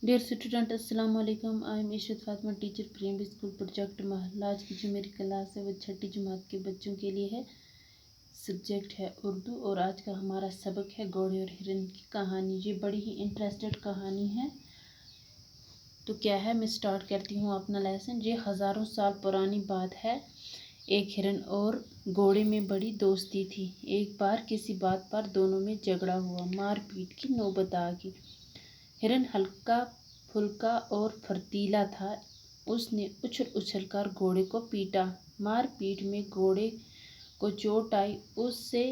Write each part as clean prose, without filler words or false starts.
Dear student अस्सलाम वालेकुम। I am Ishrat Fatima, teacher primary school project महल। आज की जो मेरी क्लास है वो छठी जमात के बच्चों के लिए है। सब्जेक्ट है उर्दू और आज का हमारा सबक है घोड़े और हिरन की कहानी। ये बड़ी ही इंटरेस्टेड कहानी है। तो क्या है, मैं स्टार्ट करती हूँ अपना लेसन। ये हज़ारों साल पुरानी बात है। एक हिरन और घोड़े में बड़ी दोस्ती थी। एक बार किसी बात पर दोनों में झगड़ा हुआ, मारपीट की नौबत आ गई। हिरन हल्का फुल्का और फुर्तीला था। उसने उछल उछल कर घोड़े को पीटा। मारपीट में घोड़े को चोट आई। उससे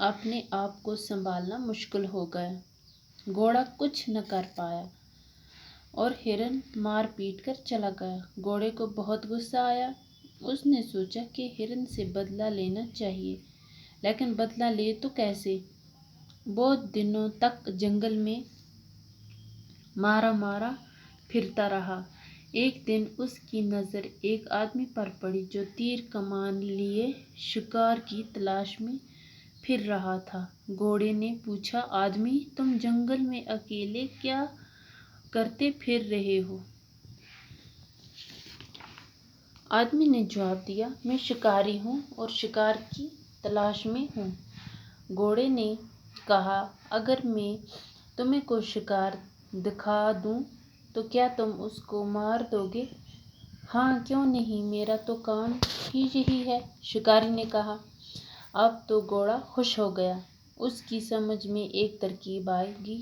अपने आप को संभालना मुश्किल हो गया। घोड़ा कुछ न कर पाया और हिरन मार पीट कर चला गया। घोड़े को बहुत गुस्सा आया। उसने सोचा कि हिरन से बदला लेना चाहिए, लेकिन बदला ले तो कैसे। बहुत दिनों तक जंगल में मारा मारा फिरता रहा। एक दिन उसकी नज़र एक आदमी पर पड़ी जो तीर कमान लिए शिकार की तलाश में फिर रहा था। घोड़े ने पूछा, आदमी, तुम जंगल में अकेले क्या करते फिर रहे हो? आदमी ने जवाब दिया, मैं शिकारी हूँ और शिकार की तलाश में हूँ। घोड़े ने कहा, अगर मैं तुम्हें कोई शिकार दिखा दूँ तो क्या तुम उसको मार दोगे? हाँ, क्यों नहीं, मेरा तो काम ही यही है, शिकारी ने कहा। अब तो घोड़ा खुश हो गया। उसकी समझ में एक तरकीब आएगी।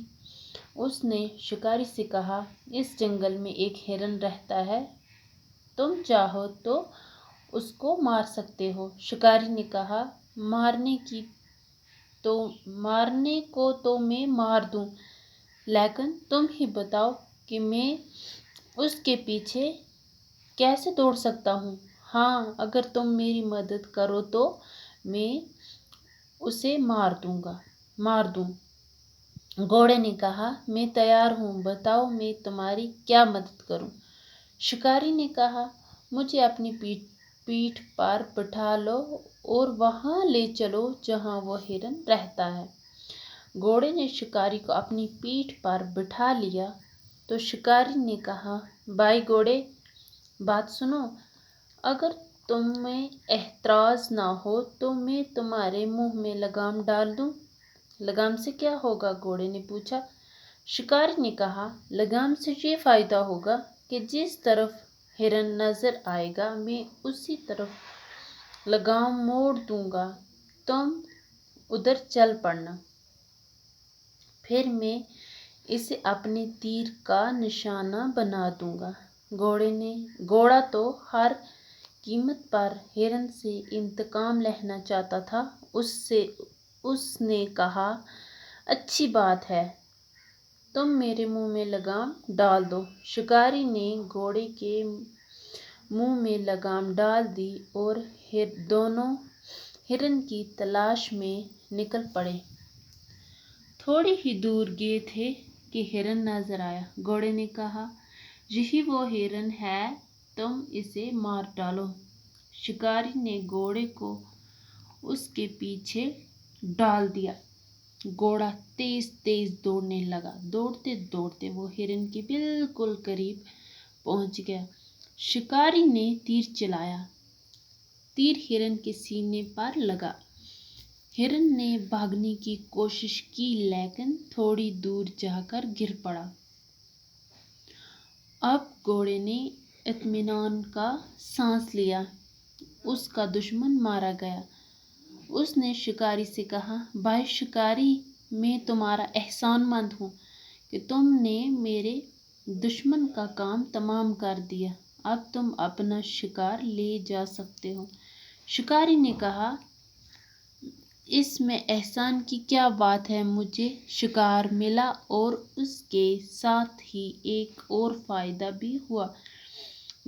उसने शिकारी से कहा, इस जंगल में एक हिरन रहता है, तुम चाहो तो उसको मार सकते हो। शिकारी ने कहा, मारने को तो मैं मार दूं, लेकिन तुम ही बताओ कि मैं उसके पीछे कैसे दौड़ सकता हूँ। हाँ, अगर तुम मेरी मदद करो तो मैं उसे मार दूं। घोड़े ने कहा, मैं तैयार हूँ, बताओ मैं तुम्हारी क्या मदद करूँ। शिकारी ने कहा, मुझे अपनी पीठ पर बिठा लो और वहाँ ले चलो जहाँ वो हिरन रहता है। घोड़े ने शिकारी को अपनी पीठ पर बिठा लिया तो शिकारी ने कहा, भाई घोड़े, बात सुनो। अगर तुम्हें एतराज़ ना हो तो मैं तुम्हारे मुंह में लगाम डाल दूं। लगाम से क्या होगा? घोड़े ने पूछा। शिकारी ने कहा, लगाम से ये फ़ायदा होगा कि जिस तरफ हिरन नज़र आएगा मैं उसी तरफ लगाम मोड़ दूंगा। तुम उधर चल पड़ना, फिर मैं इसे अपने तीर का निशाना बना दूंगा। घोड़ा तो हर कीमत पर हिरन से इंतकाम लेना चाहता था। उसने कहा, अच्छी बात है, तुम मेरे मुंह में लगाम डाल दो। शिकारी ने घोड़े के मुंह में लगाम डाल दी और दोनों हिरन की तलाश में निकल पड़े। थोड़ी ही दूर गए थे कि हिरन नजर आया। घोड़े ने कहा, यही वो हिरन है, तुम इसे मार डालो। शिकारी ने घोड़े को उसके पीछे डाल दिया। घोड़ा तेज तेज दौड़ने लगा। दौड़ते दौड़ते वो हिरन के बिल्कुल करीब पहुंच गया। शिकारी ने तीर चलाया। तीर हिरन के सीने पर लगा। हिरन ने भागने की कोशिश की, लेकिन थोड़ी दूर जाकर गिर पड़ा। अब घोड़े ने इत्मीनान का सांस लिया। उसका दुश्मन मारा गया। उसने शिकारी से कहा, भाई शिकारी, मैं तुम्हारा एहसानमंद हूँ कि तुमने मेरे दुश्मन का काम तमाम कर दिया। अब तुम अपना शिकार ले जा सकते हो। शिकारी ने कहा, इसमें एहसान की क्या बात है, मुझे शिकार मिला और उसके साथ ही एक और फ़ायदा भी हुआ।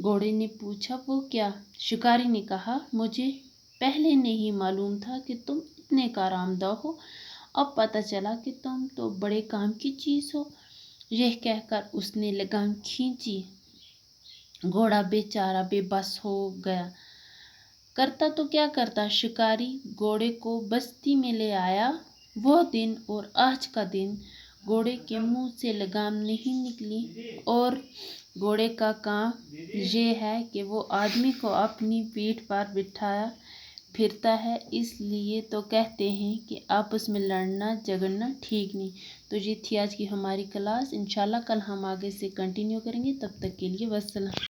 घोड़े ने पूछा, वो क्या? शिकारी ने कहा, मुझे पहले नहीं मालूम था कि तुम इतने कारआमद हो। अब पता चला कि तुम तो बड़े काम की चीज़ हो। यह कहकर उसने लगाम खींची। घोड़ा बेचारा बेबस हो गया। करता तो क्या करता। शिकारी घोड़े को बस्ती में ले आया। वो दिन और आज का दिन گھوڑے کے منہ سے لگام نہیں نکلی، اور گھوڑے کا کام یہ ہے کہ وہ آدمی کو اپنی پیٹھ پر بٹھایا پھرتا ہے، اس لیے تو کہتے ہیں کہ آپس میں لڑنا جھگڑنا ٹھیک نہیں۔ تو یہ تھی آج کی ہماری کلاس، انشاءاللہ کل ہم آگے سے کنٹینیو کریں گے، تب تک کے لیے والسلام۔